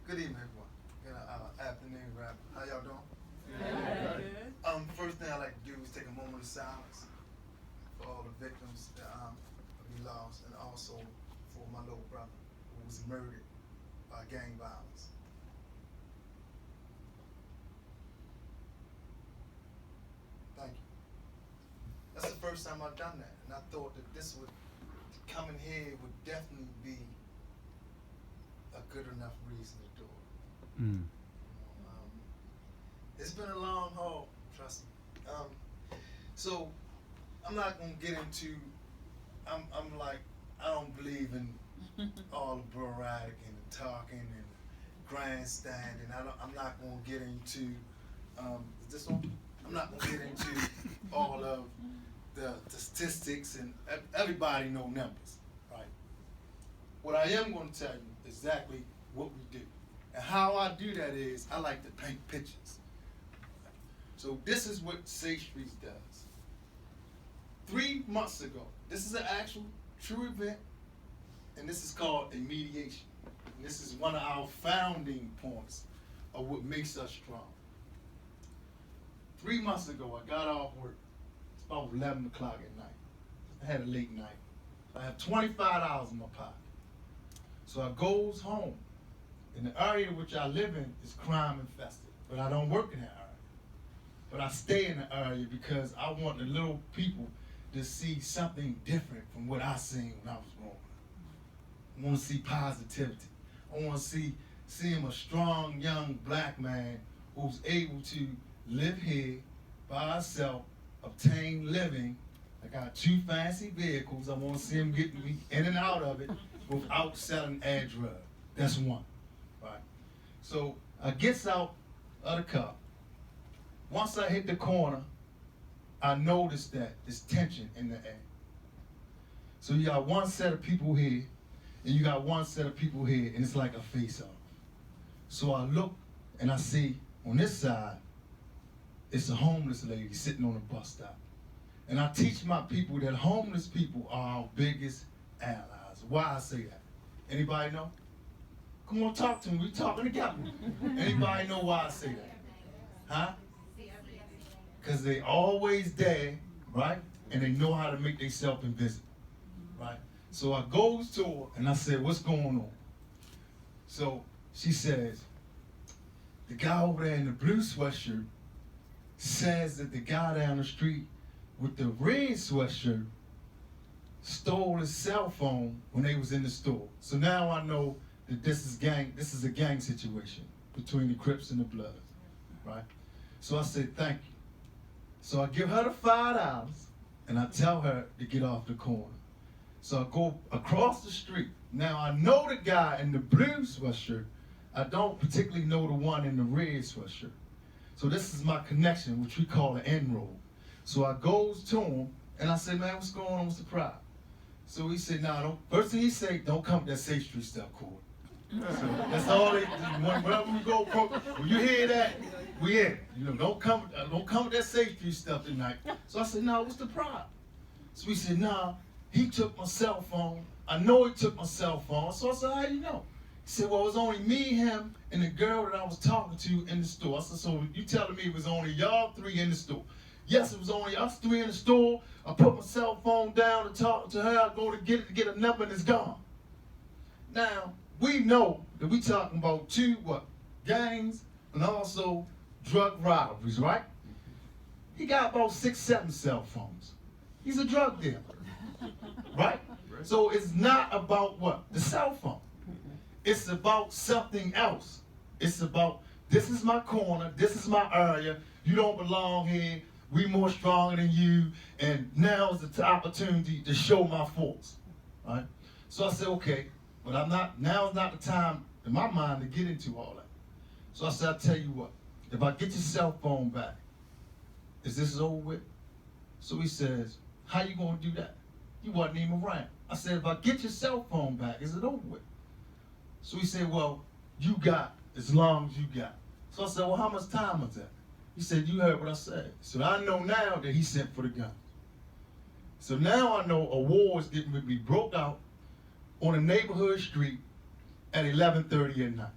Good evening, everyone. Good afternoon, rap. How y'all doing? Good. First thing I like to do is take a moment of silence for all the victims that we lost, and also for my little brother who was murdered by gang violence. Thank you. That's the first time I've done that, and I thought that this would, coming here would definitely be a good enough reason to do it. Mm. It's been a long haul, trust me. So I'm not gonna get into. I'm like, I don't believe in all the sporadic and the talking and grandstanding. I'm not gonna get into. Is this one? I'm not gonna get into all of the statistics, and everybody know numbers, right? What I am gonna tell you exactly what we do. And how I do that is I like to paint pictures. So this is what Safe Streets does. 3 months ago, this is an actual true event, and this is called a mediation. And this is one of our founding points of what makes us strong. 3 months ago, I got off work. It's about 11 o'clock at night. I had a late night. I have $25 in my pocket. So I goes home. In the area which I live in is crime infested, but I don't work in that area. But I stay in the area because I want the little people to see something different from what I seen when I was growing up. I want to see positivity. I want to see him a strong young black man who's able to live here by himself, obtain living. I got 2 fancy vehicles. I want to see him get me in and out of it without selling ad drug. That's one. Right. So I gets out of the car. Once I hit the corner, I noticed that there's tension in the air. So you got one set of people here, and you got one set of people here, and it's like a face-off. So I look, and I see on this side, it's a homeless lady sitting on a bus stop. And I teach my people that homeless people are our biggest allies. Why I say that? Anybody know? Come on, talk to me. We talking together. Anybody know why I say that? Huh? Because they always there, right? And they know how to make themselves invisible, right? So I goes to her and I said, what's going on? So she says, the guy over there in the blue sweatshirt says that the guy down the street with the red sweatshirt stole his cell phone when they was in the store. So now I know that this is a gang situation between the Crips and the Bloods, right? So I said, thank you. So I give her the $5 and I tell her to get off the corner. So I go across the street. Now I know the guy in the blue sweatshirt. I don't particularly know the one in the red sweatshirt. So this is my connection, which we call an enroll. So I goes to him and I say, man, what's going on? What's the problem? So he said, nah, don't. First thing he said, don't come to that Safe Street stuff, Corey. So that's all they. Wherever we go, when you hear that, we in. You know, don't come with that Safe Street stuff tonight. So I said, nah, what's the problem? So he said, nah, he took my cell phone. I know he took my cell phone. So I said, how you know? He said, well, it was only me, him, and the girl that I was talking to in the store. I said, so you telling me it was only y'all 3 in the store? Yes, it was only us 3 in the store. I put my cell phone down to talk to her. I go to get a number and it's gone. Now, we know that we talking about 2 gangs and also drug robberies, right? He got about 6, 7 cell phones. He's a drug dealer, right? So it's not about the cell phone. It's about something else. It's about, this is my corner, this is my area, you don't belong here, we more stronger than you, and now is the opportunity to show my force, right? So I said, okay, but now is not the time in my mind to get into all that. So I said, I'll tell you what, if I get your cell phone back, is this over with? So he says, how you gonna do that? You wasn't even around. I said, if I get your cell phone back, is it over with? So he said, well, you got as long as you got. So I said, well, how much time was that? He said, you heard what I said. So I know now that he sent for the gun. So now I know a war is getting to be broke out on a neighborhood street at 11:30 at night.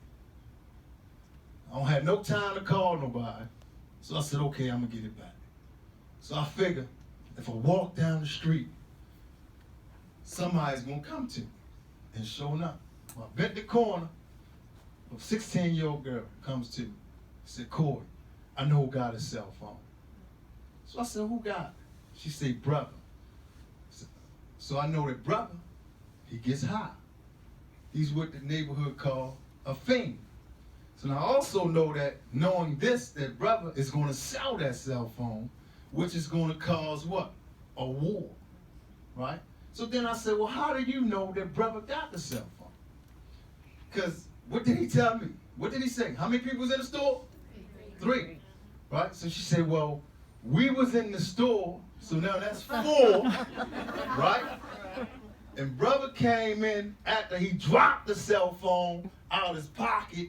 I don't have no time to call nobody. So I said, okay, I'm gonna get it back. So I figured if I walk down the street, somebody's gonna come to me. And sure enough, when I bent the corner, a 16-year-old girl comes to me. Said, Corey, I know who got a cell phone. So I said, who got it? She said, brother. So I know that brother, he gets high. He's what the neighborhood call a fiend. So now I also know that knowing this, that brother is going to sell that cell phone, which is going to cause what? A war, right? So then I said, well, how do you know that brother got the cell phone? Because what did he tell me? What did he say? How many people was in the store? Three, right? So she said, well, we was in the store, so now that's 4, right? And brother came in after he dropped the cell phone out of his pocket,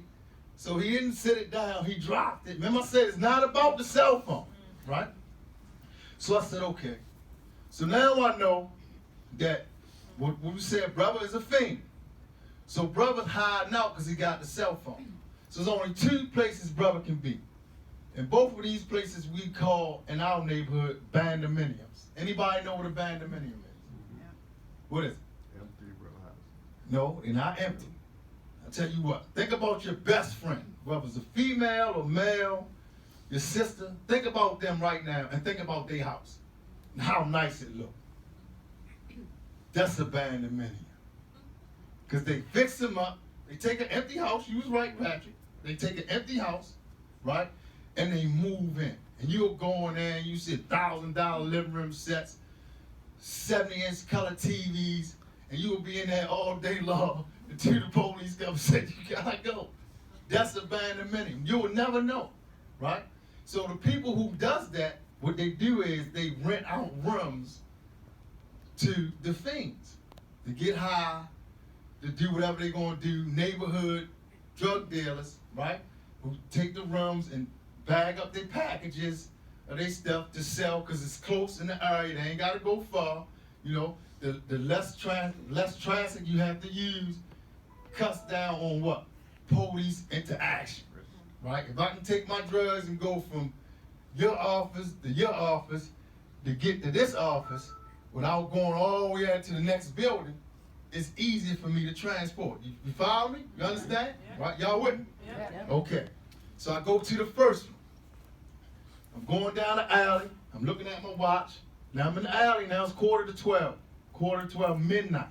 so he didn't sit it down, he dropped it. Remember I said it's not about the cell phone, right? So I said, okay. So now I know that what we said, brother is a fiend. So brother's hiding out because he got the cell phone. So there's only 2 places brother can be. And both of these places we call in our neighborhood bandominiums. Anybody know what a bandominium is? Yeah. What is it? Empty row house. No, they're not empty. I'll tell you what, think about your best friend, whether it's a female or male, your sister. Think about them right now and think about their house and how nice it looks. That's a bandominium. Because they fix them up. They take an empty house. You was right, Patrick. They take an empty house, right? And they move in. And you'll go in there and you see $1,000 living room sets, 70-inch color TVs, and you'll be in there all day long until the police come and say, you gotta go. That's a bandominium. You will never know, right? So the people who does that, what they do is they rent out rooms to the fiends to get high, to do whatever they're gonna do, neighborhood drug dealers, right? Who take the rooms and bag up their packages of their stuff to sell because it's close in the area. They ain't got to go far. You know, the less traffic you have to use cuts down on what? Police interaction, right? If I can take my drugs and go from your office to get to this office without going all the way out to the next building, it's easier for me to transport. You follow me? You understand? Yeah. Right? Y'all with me? Yeah. Okay. So I go to the first one. I'm going down the alley. I'm looking at my watch. Now I'm in the alley now. It's 12:45, midnight.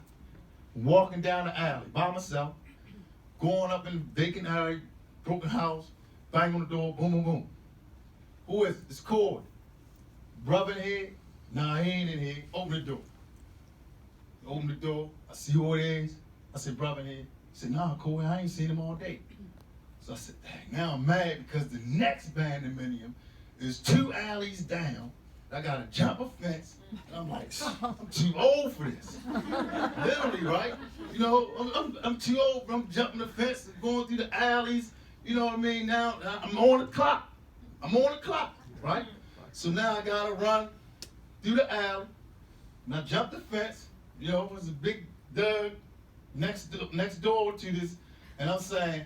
I'm walking down the alley by myself, going up in the vacant alley, broken house, bang on the door, boom, boom, boom. Who is it? It's Corey. Brother in here? Nah, he ain't in here. Open the door. Open the door. I see who it is. I said, brother in here. He said, nah, Corey, I ain't seen him all day. So I said, dang, now I'm mad because the next bandominium is 2 alleys down. I gotta jump a fence. And I'm like, I'm too old for this. Literally, right? You know, I'm too old. I'm jumping the fence and going through the alleys. You know what I mean? Now I'm on the clock. Right? So now I gotta run through the alley. And I jump the fence. You know, there's a big Doug next door to this. And I'm saying,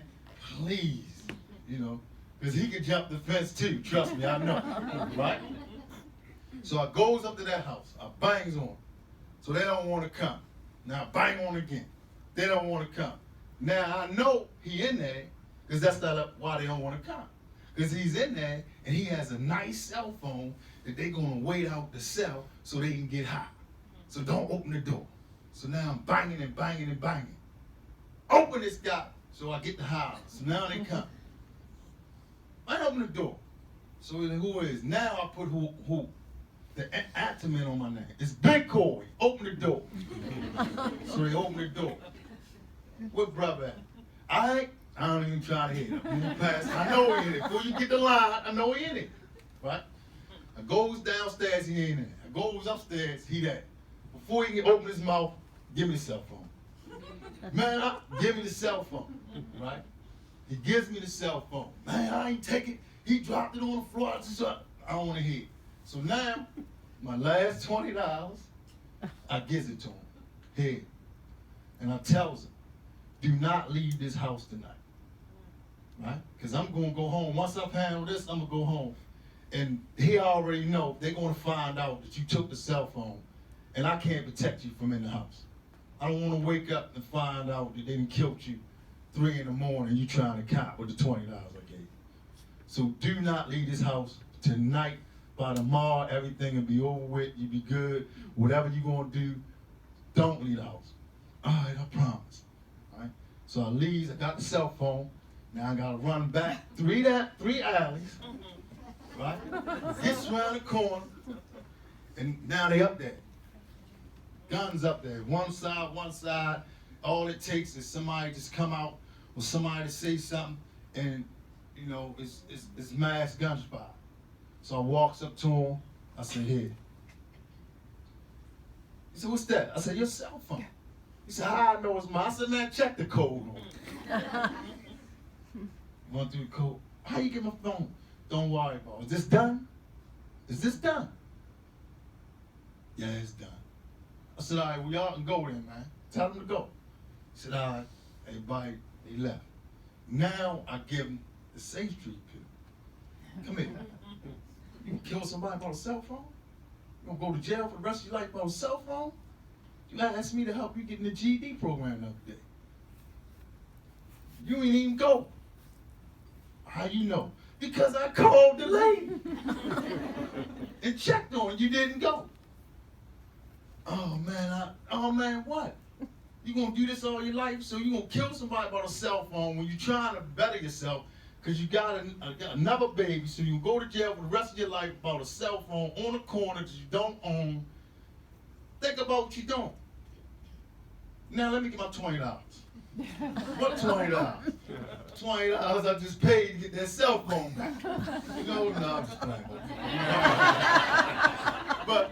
please, you know, because he can jump the fence too. Trust me, I know, right? So I goes up to that house. I bangs on. So they don't want to come. Now I bang on again. They don't want to come. Now I know he in there because that's not why they don't want to come. Because he's in there and he has a nice cell phone that they're going to wait out to sell so they can get high. So don't open the door. So now I'm banging and banging and banging. Open this guy. So I get the house. So now they come. I open the door. So who is? Now I put who? The acronym on my name. It's Big Corey. Open the door. So they open the door. What brother at? I don't even try to hit him. I know he in it. Before you get the line, I know he in it. Right? I goes downstairs, he ain't in it. I goes upstairs, he there. Before he can open his mouth, give me the cell phone. Man, give me the cell phone. Right? He gives me the cell phone. Man, I ain't take it. He dropped it on the floor. I don't want to hear it. So now, my last $20, I gives it to him. Here. And I tells him, do not leave this house tonight. right? Because I'm going to go home. Once I've handled this, I'm going to go home. And he already know they're going to find out that you took the cell phone, and I can't protect you from in the house. I don't want to wake up and find out that they done killed you 3 in the morning, you trying to cop with the $20 I gave you. So do not leave this house tonight. By tomorrow, everything will be over with. You be good. Whatever you going to do, don't leave the house. All right, I promise. All right. So I leave. I got the cell phone. Now I got to run back 3 alleys. Right? Gets around the corner. And now they up there. Guns up there. One side. All it takes is somebody just come out or somebody to say something, and you know, it's mass gunfire. So I walks up to him. I said, here. He said, what's that? I said, your cell phone. He said, how I know it's mine? I said, man, check the code on it. Went through the code. How you get my phone? Don't worry about it. Is this done? Is this done? Yeah, it's done. I said, all right, well, y'all can go then, man. Tell them to go. He said, all right, everybody, they left. Now I give them the Safe Street pill. Come here. You can kill somebody about a cell phone? You gonna go to jail for the rest of your life about a cell phone? You asked me to help you get in the GED program the other day. You ain't even go. How you know? Because I called the lady and checked on you. You didn't go. Oh man, what? You gonna do this all your life? So you gonna kill somebody about a cell phone when you're trying to better yourself because you got another baby, so you can go to jail for the rest of your life about a cell phone on a corner that you don't own. Think about what you're doing. Now let me get my $20. What $20? $20 I just paid to get that cell phone back. You know, no, I'm just playing. But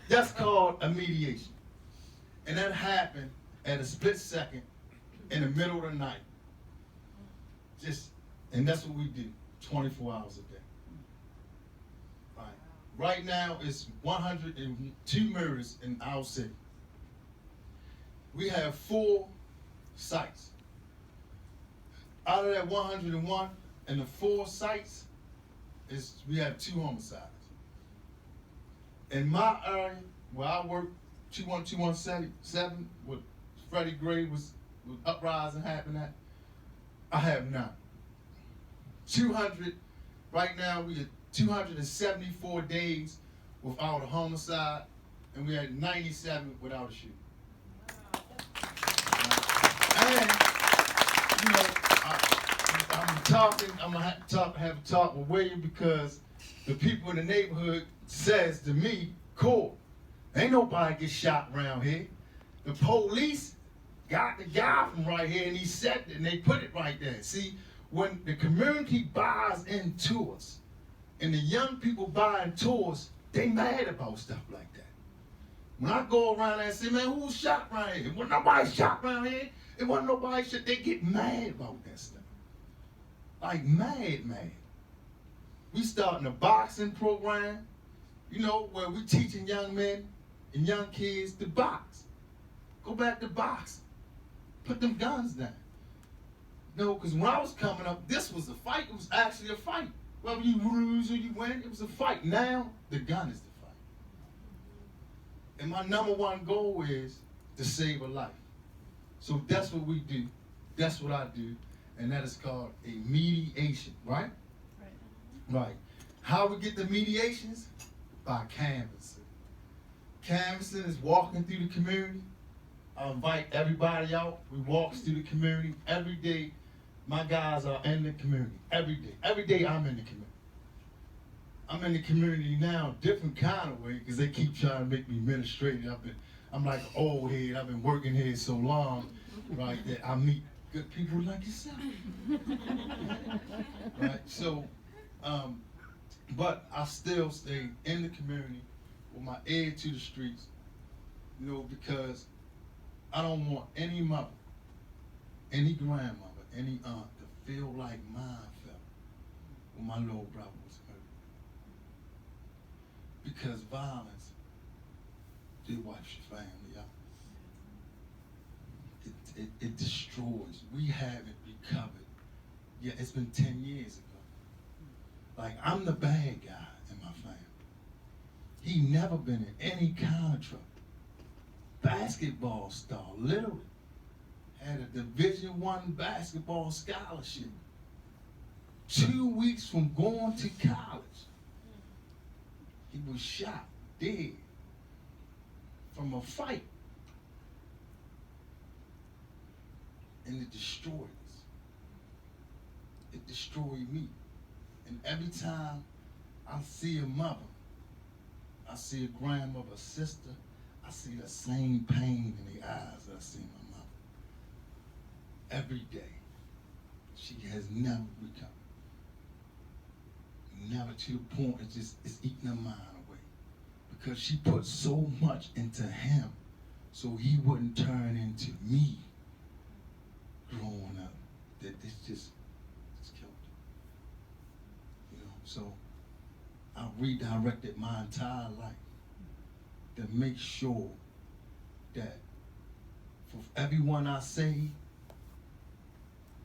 that's called a mediation. And that happened at a split second in the middle of the night. And that's what we do 24 hours a day. Right now, it's 102 murders in our city. We have 4 sites. Out of that 101 and the 4 sites, we have 2 homicides. In my area, where I work, 21217, where Freddie Gray was uprising happened at, I have none. 200, right now we at 274 days without a homicide, and we had 97 without a shooting. And, you know, I'm gonna have a talk with William because the people in the neighborhood says to me, cool, ain't nobody get shot around here. The police got the guy from right here and he said it and they put it right there. See, when the community buys into us and the young people buy into us, they mad about stuff like that. When I go around there and say, man, who's shot around here? When nobody shot around here, it wasn't nobody shot, they get mad about that stuff. Like mad. We starting a boxing program, you know, where we teaching young men and young kids to box. Go back to boxing. Put them guns down. No, because when I was coming up, this was a fight. It was actually a fight. Whether you lose or you win, it was a fight. Now, the gun is the fight. And my number one goal is to save a life. So that's what we do. That's what I do. And that is called a mediation, right? Right. How we get the mediations? By canvassing. Canvassing is walking through the community. I invite everybody out. We walk through the community every day. My guys are in the community every day. Every day I'm in the community. I'm in the community now, different kind of way, because they keep trying to make me administrative. I'm like an old head. I've been working here so long, right, that I meet good people like yourself. Right? So, but I still stay in the community with my ear to the streets, you know, because I don't want any mother, any grandmother, any aunt to feel like mine felt when my little brother was hurt. Because violence, it wipes your family out. It destroys. We haven't recovered Yeah, it's been 10 years ago. Like, I'm the bad guy in my family. He never been in any kind of trouble. Basketball star, literally. Had a Division I basketball scholarship. 2 weeks from going to college, he was shot dead from a fight. And it destroyed us. It destroyed me. And every time I see a mother, I see a grandmother, a sister, I see the same pain in the eyes that I see in my mother. Every day, she has never recovered. Never, to the point it's eating her mind away. Because she put so much into him so he wouldn't turn into me growing up. That it's just killed her. You know, so I redirected my entire life to make sure that for everyone I say,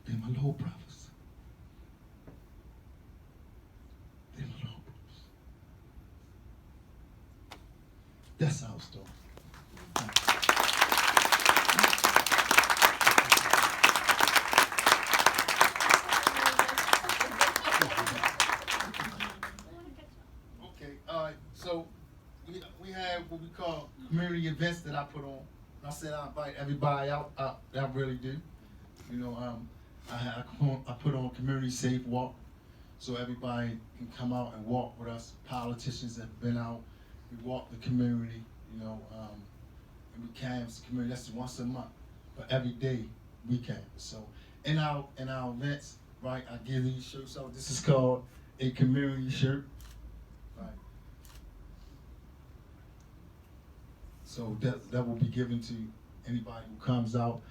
they're my little brothers. They're my little brothers. That's our story. Okay, all right, so we have what we call community events that I put on. I said I invite everybody out. I really do. You know, I put on Community Safe Walk, so everybody can come out and walk with us. Politicians have been out. We walk the community, you know, and we canvass the community. That's once a month, but every day we canvass. So in our events, right, I give these shirts out. This is called a community shirt, right? So that will be given to anybody who comes out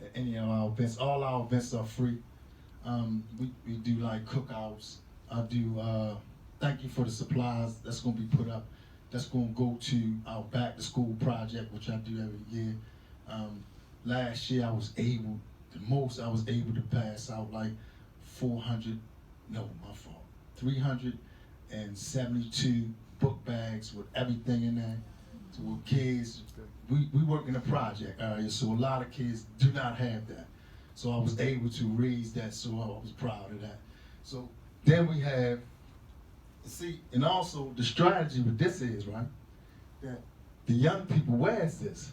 at any of our events. All our events are free. We do like cookouts. I do thank you for the supplies that's going to be put up. That's going to go to our back to school project, which I do every year. Last year I was able to pass out like 372 book bags with everything in there. So with kids, we work in a project area, so a lot of kids do not have that. So I was able to raise that, so I was proud of that. So then we have, see, and also the strategy with this is, right, that the young people wears this,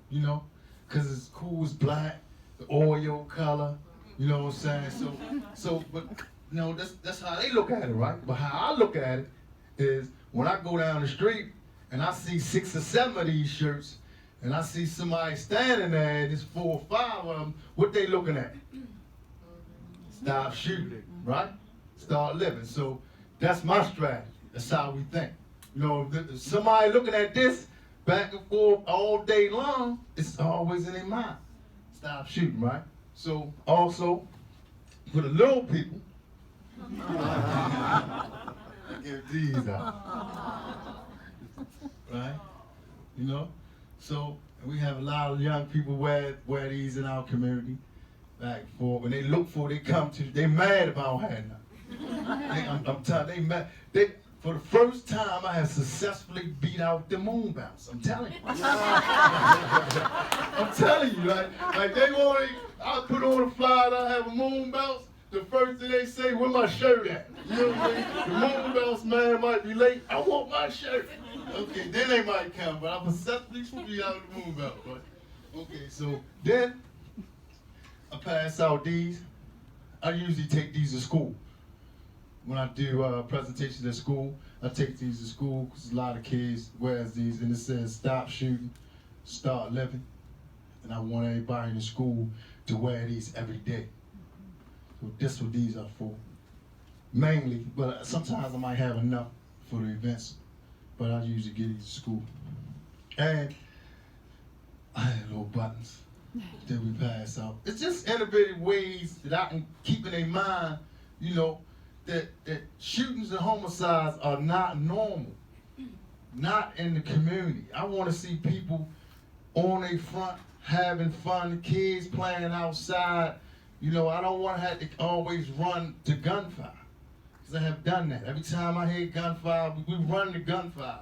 you know, because it's cool, it's black, the oil color, you know what I'm saying? So, but, you know, that's how they look at it, right? But how I look at it is when I go down the street and I see 6 or 7 of these shirts, and I see somebody standing there, and there's 4 or 5 of them, what they looking at? Stop shooting, right? Start living. So that's my strategy. That's how we think. You know, if somebody looking at this back and forth all day long, it's always in their mind. Stop shooting, right? So also, for the little people, I give these out. Right? You know? So we have a lot of young people wear these in our community. Back and forth. When they look for it, they come to, they mad if I don't have nothing. I'm telling you, they mad. For the first time, I have successfully beat out the moon bounce. I'm telling you. I'm telling you, like they want to, I put on a flyer, I have a moon bounce. The first thing they say, where my shirt at? You know what I'm saying? The moon bounce man might be late. I want my shirt. Okay, then they might come, but I'm successfully beat out the moon bounce. Right? Okay, so then I pass out these. I usually take these to school. When I do presentations at school, I take these to school because a lot of kids wears these, and it says stop shooting, start living. And I want everybody in the school to wear these every day. So that's what these are for. Mainly, but sometimes I might have enough for the events, but I usually get these to school. And I have little buttons that we pass out. It's just innovative ways that I can keep in their mind, you know, that shootings and homicides are not normal, not in the community. I want to see people on their front having fun, kids playing outside, You know, I don't want to have to always run to gunfire, because I have done that. Every time I hear gunfire, we run to gunfire.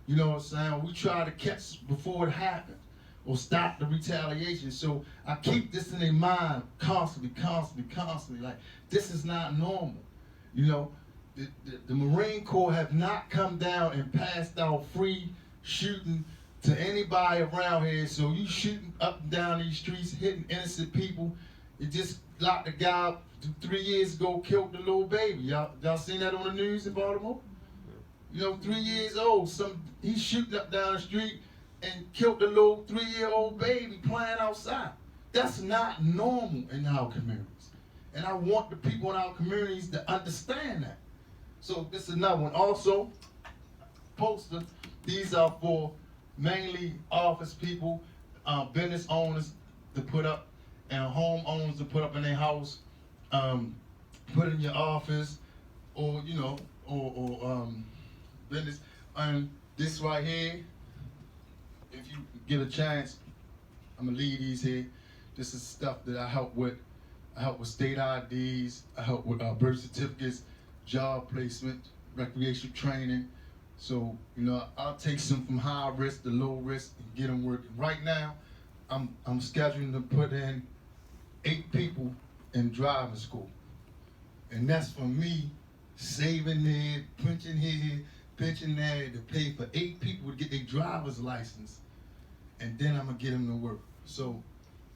You know what I'm saying? We try to catch before it happens or stop the retaliation. So I keep this in their mind constantly. Like, this is not normal. You know, the Marine Corps have not come down and passed out free shooting to anybody around here. So you shooting up and down these streets, hitting innocent people. It just locked a guy up 3 years ago, killed the little baby. Y'all seen that on the news in Baltimore? You know, 3 years old, he's shooting up down the street and killed the little 3-year-old baby playing outside. That's not normal in our communities. And I want the people in our communities to understand that. So this is another one. Also, poster, these are for mainly office people, business owners to put up, and homeowners to put up in their house, put in your office, or, you know, or business. And this right here, if you get a chance, I'm gonna leave these here. This is stuff that I help with. I help with state IDs, I help with birth certificates, job placement, recreational training. So, you know, I'll take some from high risk to low risk and get them working. Right now, I'm scheduling to put in 8 people in driving school. And that's for me saving there, pinching here, pinching there to pay for 8 people to get their driver's license. And then I'm gonna get them to work. So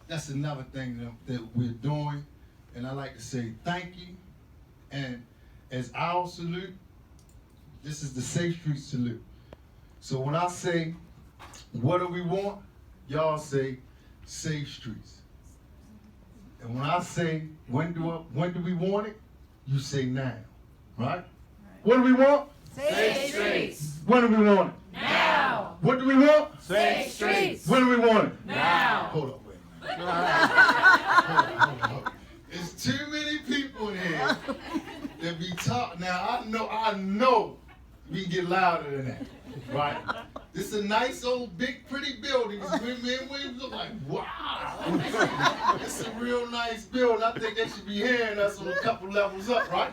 that's another thing that we're doing. And I like to say thank you. And as our salute, this is the Safe Streets salute. So when I say, what do we want? Y'all say, Safe Streets. And when I say, when do we want it? You say now, right? What do we want? Safe Streets. When do we want it? Now. What do we want? Safe Streets. When do we want it? Now. Hold up, wait a minute. Hold up. There's too many people in here that be talking. Now, I know we can get louder than that, right? This is a nice old big pretty building. We look like, wow. It's a real nice building. I think they should be hearing us on a couple levels up, right?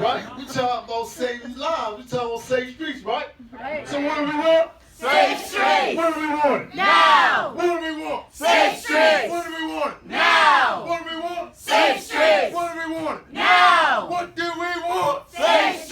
Right? We talking about saving lives. We talking about safe streets, right? Right. So what do we want? Safe Streets. What do we want? Now. What do we want? Safe Streets. What do we want? Now. What do we want? Safe Streets. What do we want? Now. What do we want? Safe